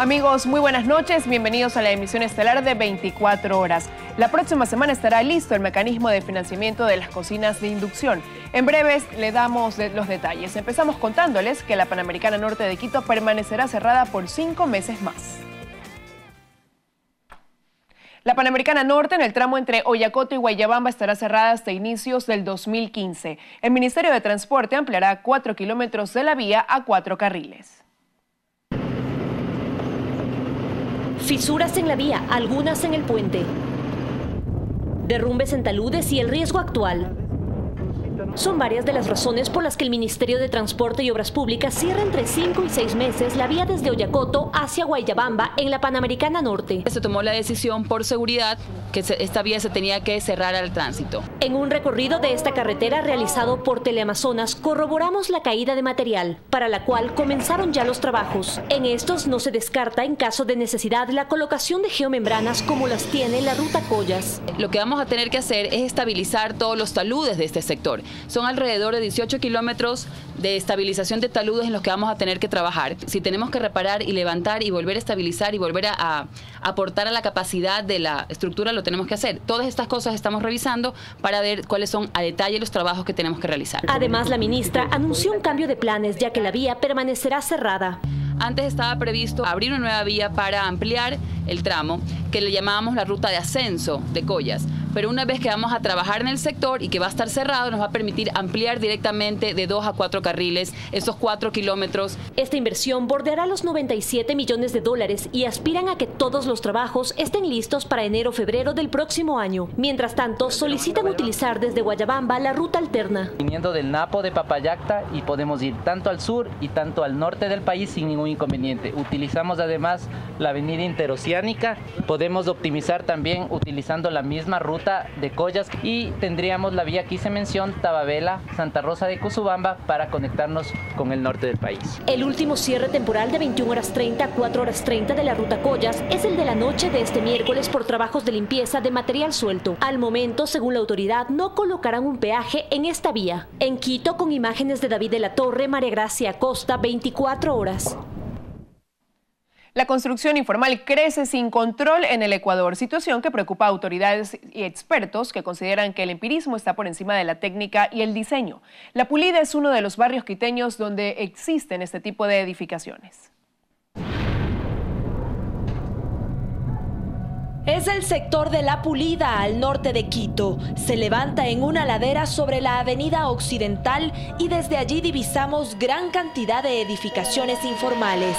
Amigos, muy buenas noches, bienvenidos a la emisión estelar de 24 horas. La próxima semana estará listo el mecanismo de financiamiento de las cocinas de inducción. En breves le damos los detalles. Empezamos contándoles que la Panamericana Norte de Quito permanecerá cerrada por 5 meses más. La Panamericana Norte en el tramo entre Oyacoto y Guayabamba estará cerrada hasta inicios del 2015. El Ministerio de Transporte ampliará 4 kilómetros de la vía a 4 carriles. Fisuras en la vía, algunas en el puente. Derrumbes en taludes y el riesgo actual. Son varias de las razones por las que el Ministerio de Transporte y Obras Públicas cierra entre 5 y 6 meses la vía desde Oyacoto hacia Guayabamba en la Panamericana Norte. Se tomó la decisión por seguridad que esta vía se tenía que cerrar al tránsito. En un recorrido de esta carretera realizado por Teleamazonas corroboramos la caída de material, para la cual comenzaron ya los trabajos. En estos no se descarta en caso de necesidad la colocación de geomembranas como las tiene la ruta Collas. Lo que vamos a tener que hacer es estabilizar todos los taludes de este sector. Son alrededor de 18 kilómetros de estabilización de taludes en los que vamos a tener que trabajar. Si tenemos que reparar y levantar y volver a estabilizar y volver a aportar a la capacidad de la estructura, lo tenemos que hacer. Todas estas cosas estamos revisando para ver cuáles son a detalle los trabajos que tenemos que realizar. Además, la ministra anunció un cambio de planes, ya que la vía permanecerá cerrada. Antes estaba previsto abrir una nueva vía para ampliar el tramo, que le llamábamos la ruta de ascenso de Collas. Pero una vez que vamos a trabajar en el sector y que va a estar cerrado, nos va a permitir ampliar directamente de 2 a 4 carriles esos 4 kilómetros. Esta inversión bordeará los 97 millones de dólares y aspiran a que todos los trabajos estén listos para enero-febrero del próximo año. Mientras tanto, solicitan utilizar desde Guayabamba la ruta alterna. Viniendo del Napo de Papayacta y podemos ir tanto al sur y tanto al norte del país sin ningún inconveniente. Utilizamos además la avenida interoceánica, podemos optimizar también utilizando la misma ruta de Collas y tendríamos la vía que hice mención, Tababela, Santa Rosa de Cusubamba, para conectarnos con el norte del país. El último cierre temporal de 21:30 a 4:30 de la ruta Collas es el de la noche de este miércoles por trabajos de limpieza de material suelto. Al momento, según la autoridad, no colocarán un peaje en esta vía. En Quito, con imágenes de David de la Torre, María Gracia Acosta, 24 horas. La construcción informal crece sin control en el Ecuador, situación que preocupa a autoridades y expertos que consideran que el empirismo está por encima de la técnica y el diseño. La Pulida es uno de los barrios quiteños donde existen este tipo de edificaciones. Es el sector de La Pulida, al norte de Quito. Se levanta en una ladera sobre la avenida Occidental y desde allí divisamos gran cantidad de edificaciones informales.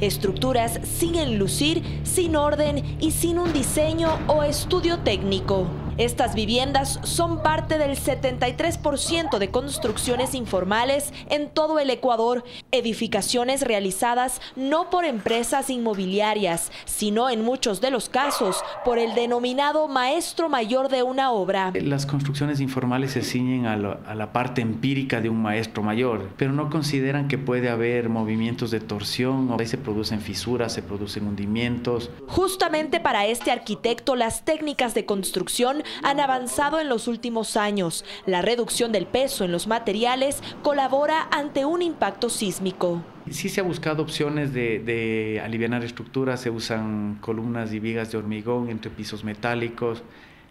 Estructuras sin enlucir, sin orden y sin un diseño o estudio técnico. Estas viviendas son parte del 73% de construcciones informales en todo el Ecuador, edificaciones realizadas no por empresas inmobiliarias, sino en muchos de los casos por el denominado maestro mayor de una obra. Las construcciones informales se ciñen a la parte empírica de un maestro mayor, pero no consideran que puede haber movimientos de torsión, ahí se producen fisuras, se producen hundimientos. Justamente para este arquitecto, las técnicas de construcción han avanzado en los últimos años. La reducción del peso en los materiales colabora ante un impacto sísmico. Sí se ha buscado opciones de alivianar estructuras, se usan columnas y vigas de hormigón entre pisos metálicos,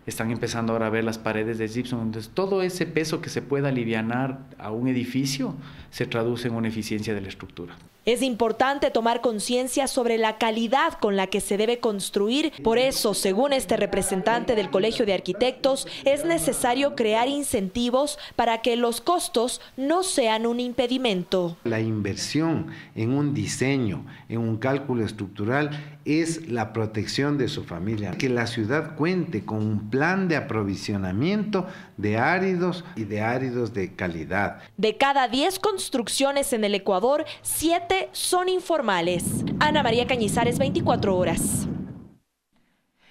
están empezando ahora a ver las paredes de gypsum. Entonces, todo ese peso que se pueda alivianar a un edificio se traduce en una eficiencia de la estructura. Es importante tomar conciencia sobre la calidad con la que se debe construir. Por eso, según este representante del Colegio de Arquitectos, es necesario crear incentivos para que los costos no sean un impedimento. La inversión en un diseño, en un cálculo estructural, es la protección de su familia. Que la ciudad cuente con un plan de aprovisionamiento de áridos y de áridos de calidad. De cada 10 construcciones en el Ecuador, 7 son informales. Ana María Cañizares, 24 horas.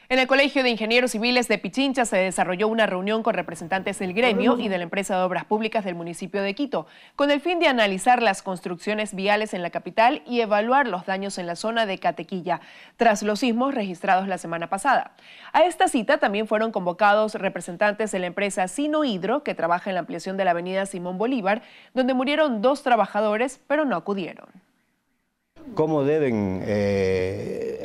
En el Colegio de Ingenieros Civiles de Pichincha se desarrolló una reunión con representantes del gremio y de la empresa de obras públicas del municipio de Quito, con el fin de analizar las construcciones viales en la capital y evaluar los daños en la zona de Catequilla, tras los sismos registrados la semana pasada. A esta cita también fueron convocados representantes de la empresa Sinohidro, que trabaja en la ampliación de la avenida Simón Bolívar, donde murieron 2 trabajadores, pero no acudieron. cómo deben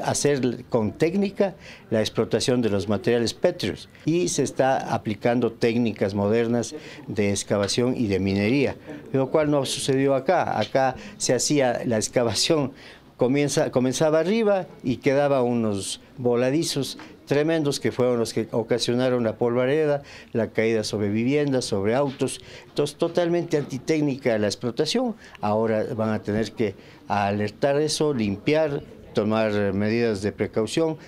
hacer con técnica la explotación de los materiales pétreos, y se está aplicando técnicas modernas de excavación y de minería, lo cual no sucedió acá. Acá se hacía la excavación, comenzaba arriba y quedaba unos voladizos tremendos que fueron los que ocasionaron la polvareda, la caída sobre viviendas, sobre autos. Entonces, totalmente antitécnica la explotación. Ahora van a tener que alertar eso, limpiar, tomar medidas de precaución.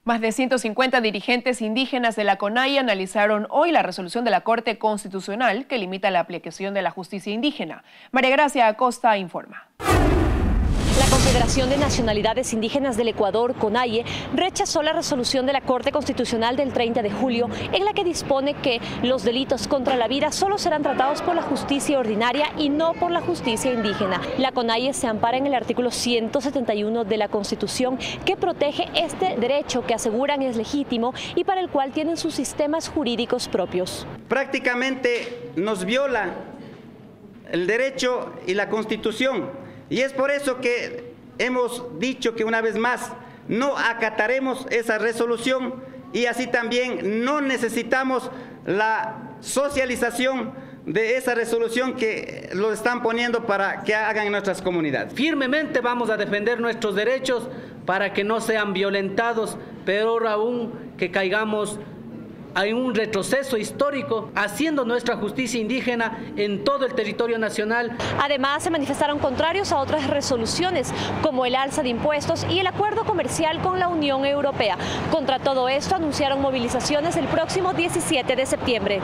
Más de 150 dirigentes indígenas de la CONAIE analizaron hoy la resolución de la Corte Constitucional que limita la aplicación de la justicia indígena. María Gracia Acosta informa. La Confederación de Nacionalidades Indígenas del Ecuador, CONAIE, rechazó la resolución de la Corte Constitucional del 30 de julio en la que dispone que los delitos contra la vida solo serán tratados por la justicia ordinaria y no por la justicia indígena. La CONAIE se ampara en el artículo 171 de la Constitución que protege este derecho que aseguran es legítimo y para el cual tienen sus sistemas jurídicos propios. Prácticamente nos viola el derecho y la Constitución. Y es por eso que hemos dicho que una vez más no acataremos esa resolución y así también no necesitamos la socialización de esa resolución que lo están poniendo para que hagan en nuestras comunidades. Firmemente vamos a defender nuestros derechos para que no sean violentados, peor aún que caigamos en un retroceso histórico, haciendo nuestra justicia indígena en todo el territorio nacional. Además, se manifestaron contrarios a otras resoluciones, como el alza de impuestos y el acuerdo comercial con la Unión Europea. Contra todo esto, anunciaron movilizaciones el próximo 17 de septiembre.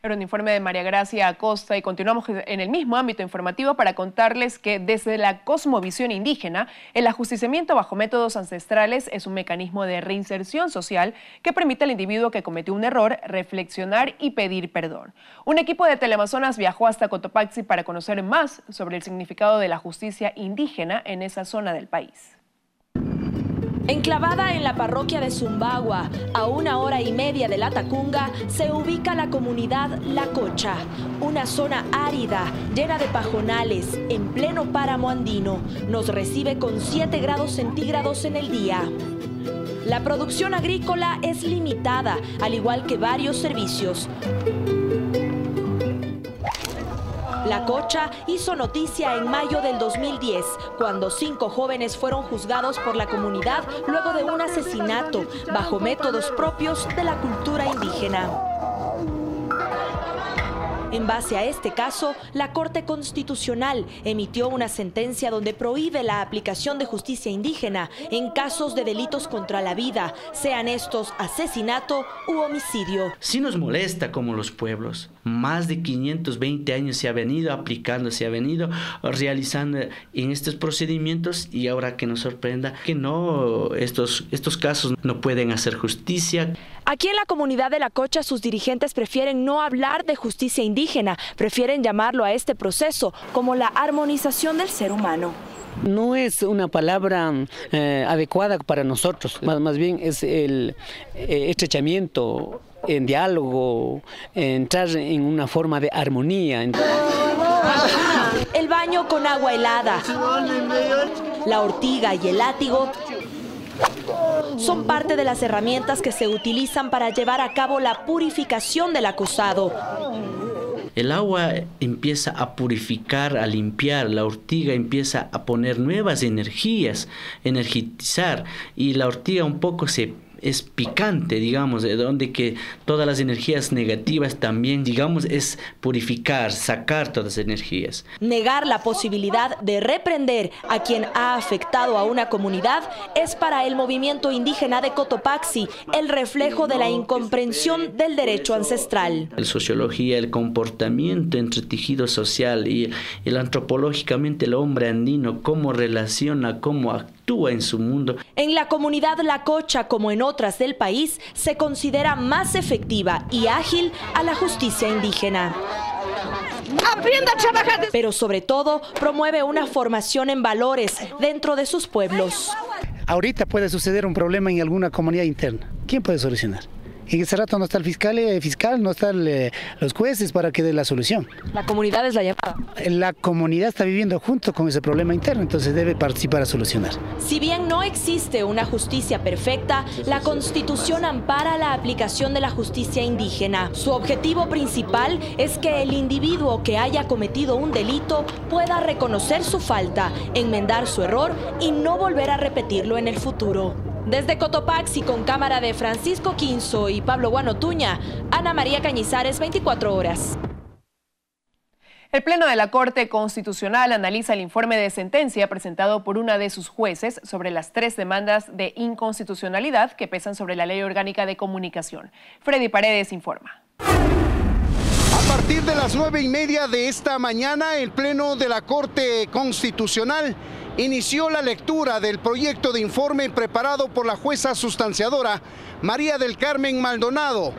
Era un informe de María Gracia Acosta y continuamos en el mismo ámbito informativo para contarles que desde la cosmovisión indígena, el ajusticiamiento bajo métodos ancestrales es un mecanismo de reinserción social que permite al individuo que cometió un error reflexionar y pedir perdón. Un equipo de Teleamazonas viajó hasta Cotopaxi para conocer más sobre el significado de la justicia indígena en esa zona del país. Enclavada en la parroquia de Zumbagua, a 1 hora y media de La Tacunga, se ubica la comunidad La Cocha, una zona árida, llena de pajonales, en pleno páramo andino. Nos recibe con 7 grados centígrados en el día. La producción agrícola es limitada, al igual que varios servicios. La Cocha hizo noticia en mayo del 2010, cuando 5 jóvenes fueron juzgados por la comunidad luego de un asesinato, bajo métodos propios de la cultura indígena. En base a este caso, la Corte Constitucional emitió una sentencia donde prohíbe la aplicación de justicia indígena en casos de delitos contra la vida, sean estos asesinato u homicidio. Sí nos molesta como los pueblos. Más de 520 años se ha venido aplicando, se ha venido realizando en estos procedimientos y ahora que nos sorprenda que no, estos casos no pueden hacer justicia. Aquí en la comunidad de La Cocha sus dirigentes prefieren no hablar de justicia indígena, prefieren llamarlo a este proceso como la armonización del ser humano. No es una palabra adecuada para nosotros, más bien es el estrechamiento, en diálogo, entrar en una forma de armonía. El baño con agua helada, la ortiga y el látigo son parte de las herramientas que se utilizan para llevar a cabo la purificación del acusado. El agua empieza a purificar, a limpiar, la ortiga empieza a poner nuevas energías, energizar, y la ortiga un poco es picante, digamos, de donde que todas las energías negativas también, digamos, es purificar, sacar todas las energías. Negar la posibilidad de reprender a quien ha afectado a una comunidad es para el movimiento indígena de Cotopaxi el reflejo de la incomprensión del derecho ancestral. La sociología, el comportamiento entre tejido social y el antropológicamente el hombre andino, cómo relaciona, cómo actúa en su mundo. En la comunidad La Cocha, como en otras del país, se considera más efectiva y ágil a la justicia indígena. ¡Aprenda a trabajar! Pero sobre todo promueve una formación en valores dentro de sus pueblos. Ahorita puede suceder un problema en alguna comunidad interna. ¿Quién puede solucionar? En ese rato no está el fiscal, no están los jueces para que dé la solución. La comunidad es la llamada. La comunidad está viviendo junto con ese problema interno, entonces debe participar a solucionar. Si bien no existe una justicia perfecta, la Constitución ampara la aplicación de la justicia indígena. Su objetivo principal es que el individuo que haya cometido un delito pueda reconocer su falta, enmendar su error y no volver a repetirlo en el futuro. Desde Cotopaxi, con cámara de Francisco Quinzo y Pablo Guanotuña, Ana María Cañizares, 24 horas. El Pleno de la Corte Constitucional analiza el informe de sentencia presentado por una de sus jueces sobre las 3 demandas de inconstitucionalidad que pesan sobre la Ley Orgánica de Comunicación. Freddy Paredes informa. A partir de las 9:30 de esta mañana, el Pleno de la Corte Constitucional inició la lectura del proyecto de informe preparado por la jueza sustanciadora María del Carmen Maldonado.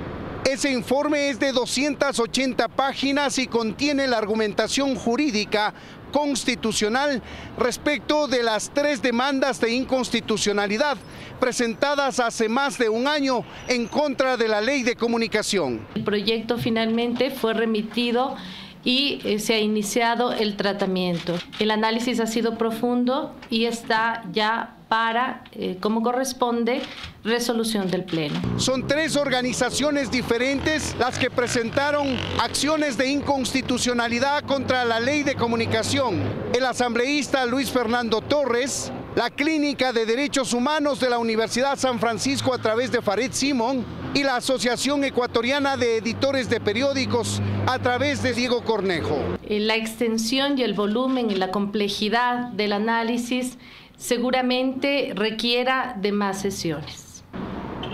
Ese informe es de 280 páginas y contiene la argumentación jurídica constitucional respecto de las 3 demandas de inconstitucionalidad presentadas hace más de un año en contra de la Ley de Comunicación. El proyecto finalmente fue remitido y se ha iniciado el tratamiento. El análisis ha sido profundo y está ya para, como corresponde, resolución del Pleno. Son 3 organizaciones diferentes las que presentaron acciones de inconstitucionalidad contra la Ley de Comunicación. El asambleísta Luis Fernando Torres, la Clínica de Derechos Humanos de la Universidad San Francisco a través de Farid Simón y la Asociación Ecuatoriana de Editores de Periódicos a través de Diego Cornejo. La extensión y el volumen y la complejidad del análisis seguramente requiera de más sesiones.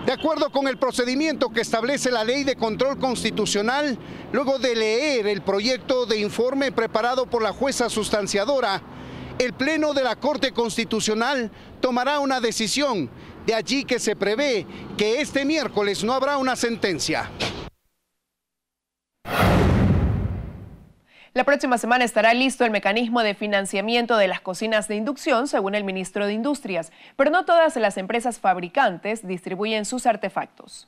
De acuerdo con el procedimiento que establece la Ley de Control Constitucional, luego de leer el proyecto de informe preparado por la jueza sustanciadora, el Pleno de la Corte Constitucional tomará una decisión. De allí que se prevé que este miércoles no habrá una sentencia. La próxima semana estará listo el mecanismo de financiamiento de las cocinas de inducción, según el ministro de Industrias, pero no todas las empresas fabricantes distribuyen sus artefactos.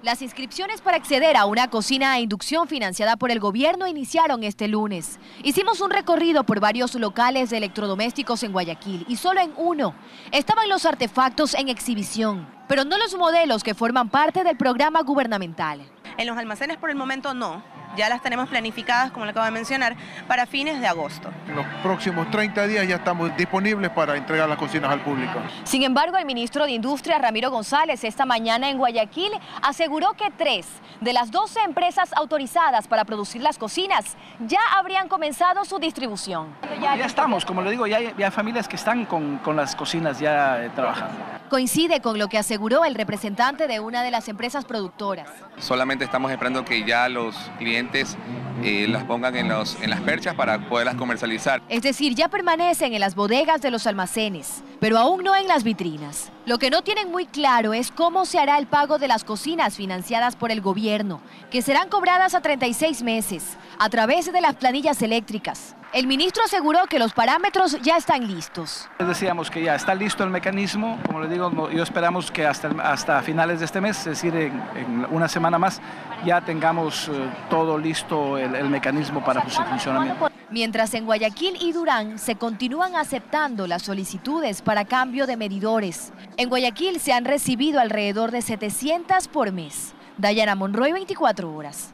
Las inscripciones para acceder a una cocina a inducción financiada por el gobierno iniciaron este lunes. Hicimos un recorrido por varios locales de electrodomésticos en Guayaquil y solo en uno estaban los artefactos en exhibición, pero no los modelos que forman parte del programa gubernamental. En los almacenes por el momento no. Ya las tenemos planificadas, como le acabo de mencionar, para fines de agosto. En los próximos 30 días ya estamos disponibles para entregar las cocinas al público. Sin embargo, el ministro de Industria, Ramiro González, esta mañana en Guayaquil, aseguró que 3 de las 12 empresas autorizadas para producir las cocinas ya habrían comenzado su distribución. Ya estamos, como le digo, ya hay familias que están con las cocinas ya trabajando. Coincide con lo que aseguró el representante de una de las empresas productoras. Solamente estamos esperando que ya los clientes las pongan en las perchas para poderlas comercializar. Es decir, ya permanecen en las bodegas de los almacenes, pero aún no en las vitrinas. Lo que no tienen muy claro es cómo se hará el pago de las cocinas financiadas por el gobierno, que serán cobradas a 36 meses, a través de las planillas eléctricas. El ministro aseguró que los parámetros ya están listos. Decíamos que ya está listo el mecanismo, como le digo, yo esperamos que hasta finales de este mes, es decir, en una semana más, ya tengamos todo listo el mecanismo para su funcionamiento. Mientras en Guayaquil y Durán se continúan aceptando las solicitudes para cambio de medidores. En Guayaquil se han recibido alrededor de 700 por mes. Dayana Monroy, 24 horas.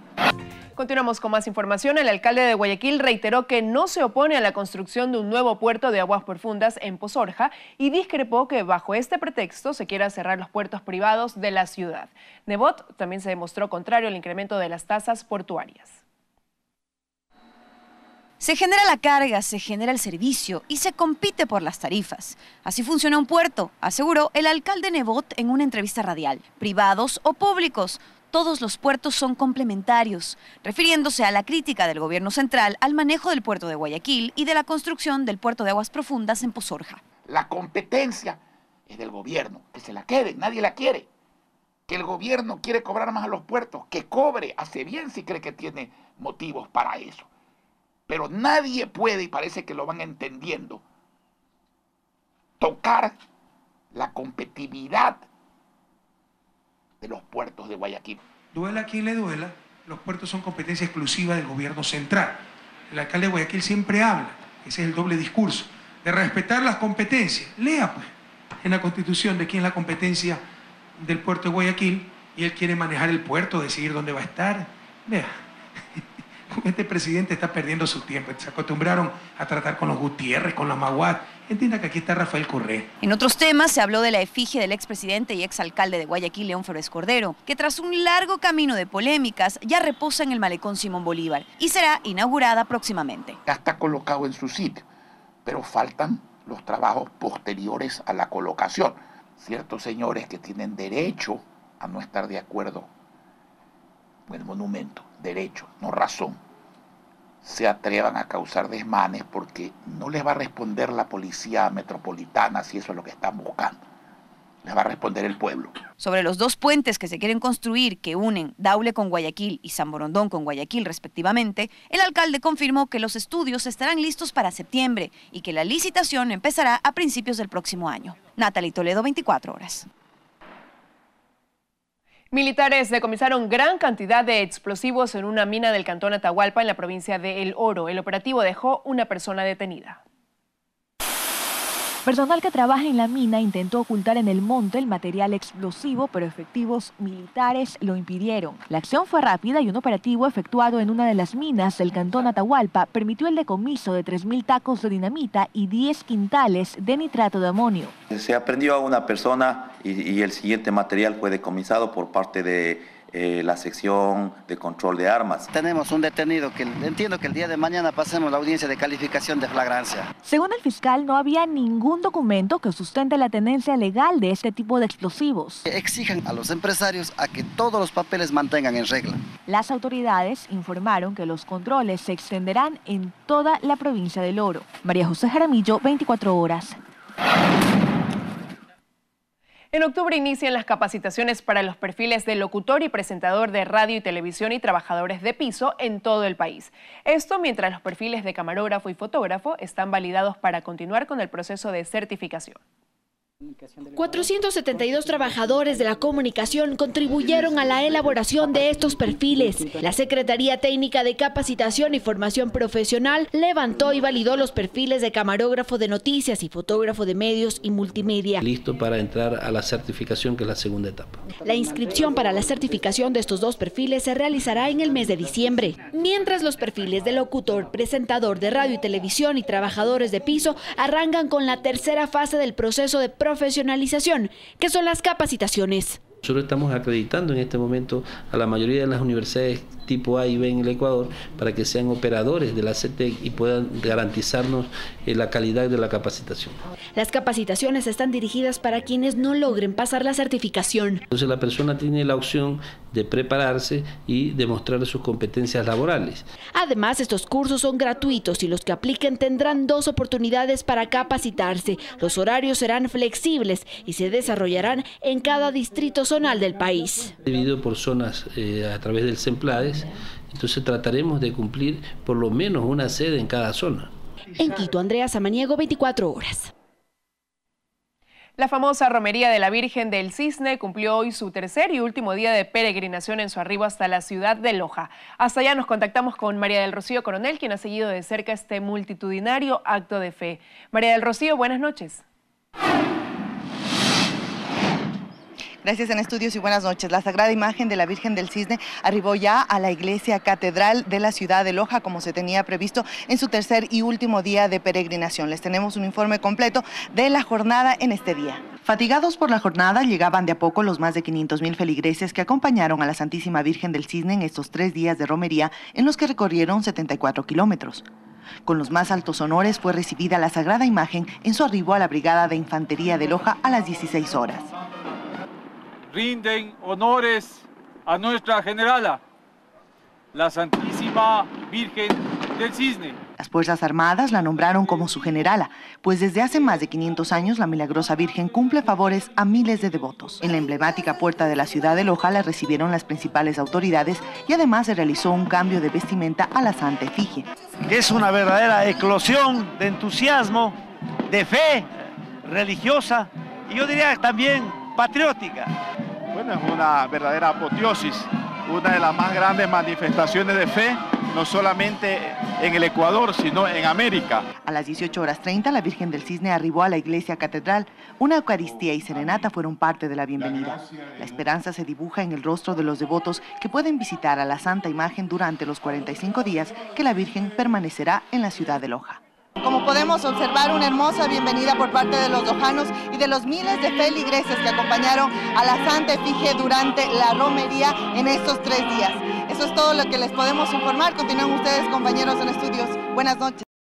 Continuamos con más información. El alcalde de Guayaquil reiteró que no se opone a la construcción de un nuevo puerto de aguas profundas en Pozorja y discrepó que bajo este pretexto se quiera cerrar los puertos privados de la ciudad. Nebot también se demostró contrario al incremento de las tasas portuarias. Se genera la carga, se genera el servicio y se compite por las tarifas. Así funciona un puerto, aseguró el alcalde Nebot en una entrevista radial. Privados o públicos, todos los puertos son complementarios, refiriéndose a la crítica del gobierno central al manejo del puerto de Guayaquil y de la construcción del puerto de aguas profundas en Pozorja. La competencia es del gobierno, que se la quede, nadie la quiere. Que el gobierno quiere cobrar más a los puertos, que cobre, hace bien si cree que tiene motivos para eso. Pero nadie puede, y parece que lo van entendiendo, tocar la competitividad de los puertos de Guayaquil. Duela a quien le duela, los puertos son competencia exclusiva del gobierno central. El alcalde de Guayaquil siempre habla, ese es el doble discurso, de respetar las competencias. Lea pues en la Constitución de quién es la competencia del puerto de Guayaquil y él quiere manejar el puerto, decidir dónde va a estar. Vea, este presidente está perdiendo su tiempo. Se acostumbraron a tratar con los Gutiérrez, con los Maguad. Entienda que aquí está Rafael Correa. En otros temas se habló de la efigie del expresidente y exalcalde de Guayaquil, León Flores Cordero, que tras un largo camino de polémicas ya reposa en el malecón Simón Bolívar y será inaugurada próximamente. Ya está colocado en su sitio, pero faltan los trabajos posteriores a la colocación. Ciertos señores que tienen derecho a no estar de acuerdo con el monumento, derecho, no razón, se atrevan a causar desmanes porque no les va a responder la policía metropolitana si eso es lo que están buscando. Les va a responder el pueblo. Sobre los dos puentes que se quieren construir que unen Daule con Guayaquil y San Borondón con Guayaquil respectivamente, el alcalde confirmó que los estudios estarán listos para septiembre y que la licitación empezará a principios del próximo año. Natalie Toledo, 24 horas. Militares decomisaron gran cantidad de explosivos en una mina del cantón Atahualpa en la provincia de El Oro. El operativo dejó una persona detenida. Personal que trabaja en la mina intentó ocultar en el monte el material explosivo, pero efectivos militares lo impidieron. La acción fue rápida y un operativo efectuado en una de las minas del cantón Atahualpa permitió el decomiso de 3.000 tacos de dinamita y 10 quintales de nitrato de amonio. Se aprendió a una persona y el siguiente material fue decomisado por parte de la sección de control de armas. Tenemos un detenido que entiendo que el día de mañana pasemos la audiencia de calificación de flagrancia. Según el fiscal, no había ningún documento que sustente la tenencia legal de este tipo de explosivos. Exijan a los empresarios a que todos los papeles mantengan en regla. Las autoridades informaron que los controles se extenderán en toda la provincia del Oro. María José Jaramillo, 24 horas. En octubre inician las capacitaciones para los perfiles de locutor y presentador de radio y televisión y trabajadores de piso en todo el país. Esto mientras los perfiles de camarógrafo y fotógrafo están validados para continuar con el proceso de certificación. 472 trabajadores de la comunicación contribuyeron a la elaboración de estos perfiles. La Secretaría Técnica de Capacitación y Formación Profesional levantó y validó los perfiles de camarógrafo de noticias y fotógrafo de medios y multimedia. Listo para entrar a la certificación, que es la segunda etapa. La inscripción para la certificación de estos dos perfiles se realizará en el mes de diciembre. Mientras los perfiles de locutor, presentador de radio y televisión y trabajadores de piso arrancan con la tercera fase del proceso de profesionalización, que son las capacitaciones. Nosotros estamos acreditando en este momento a la mayoría de las universidades tipo A y B en el Ecuador para que sean operadores de la CETEC y puedan garantizarnos la calidad de la capacitación. Las capacitaciones están dirigidas para quienes no logren pasar la certificación. Entonces la persona tiene la opción de prepararse y demostrar sus competencias laborales. Además, estos cursos son gratuitos y los que apliquen tendrán 2 oportunidades para capacitarse. Los horarios serán flexibles y se desarrollarán en cada distrito zonal del país. Dividido por zonas a través del CEMPLADES, entonces trataremos de cumplir por lo menos una sede en cada zona. En Quito, Andrea Samaniego, 24 horas. La famosa Romería de la Virgen del Cisne cumplió hoy su tercer y último día de peregrinación en su arribo hasta la ciudad de Loja. Hasta allá nos contactamos con María del Rocío Coronel, quien ha seguido de cerca este multitudinario acto de fe. María del Rocío, buenas noches. Gracias en estudios y buenas noches. La Sagrada Imagen de la Virgen del Cisne arribó ya a la iglesia catedral de la ciudad de Loja, como se tenía previsto en su tercer y último día de peregrinación. Les tenemos un informe completo de la jornada en este día. Fatigados por la jornada, llegaban de a poco los más de 500.000 feligreses que acompañaron a la Santísima Virgen del Cisne en estos 3 días de romería, en los que recorrieron 74 kilómetros. Con los más altos honores fue recibida la Sagrada Imagen en su arribo a la Brigada de Infantería de Loja a las 16 horas. Rinden honores a nuestra generala, la Santísima Virgen del Cisne. Las Fuerzas Armadas la nombraron como su generala, pues desde hace más de 500 años la milagrosa Virgen cumple favores a miles de devotos. En la emblemática puerta de la ciudad de Loja la recibieron las principales autoridades y además se realizó un cambio de vestimenta a la Santa Efigie. Es una verdadera eclosión de entusiasmo, de fe religiosa y yo diría también patriótica. Bueno, es una verdadera apoteosis, una de las más grandes manifestaciones de fe, no solamente en el Ecuador, sino en América. A las 18:30, la Virgen del Cisne arribó a la iglesia catedral. Una Eucaristía y serenata fueron parte de la bienvenida. La esperanza se dibuja en el rostro de los devotos que pueden visitar a la Santa Imagen durante los 45 días que la Virgen permanecerá en la ciudad de Loja. Como podemos observar, una hermosa bienvenida por parte de los lojanos y de los miles de feligreses que acompañaron a la Santa Efigie durante la romería en estos 3 días. Eso es todo lo que les podemos informar. Continúen ustedes, compañeros en estudios. Buenas noches.